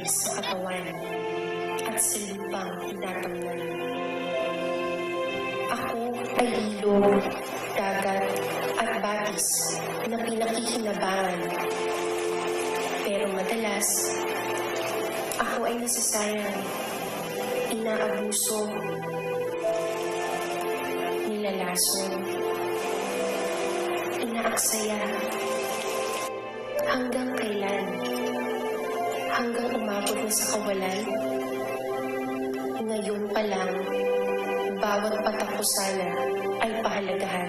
buhay sa katawan at sa lupang tinatamnan. Ako ay ilog, dagat at batis na pinakikinabangan. Pero madalas, ako ay nasasayang, inaabuso, nilalason, inaaksaya. Hanggang kailan? Hanggang umabot na sa kawalan? Ngayon pa lang, bawat patak ko sana ay pahalagahan.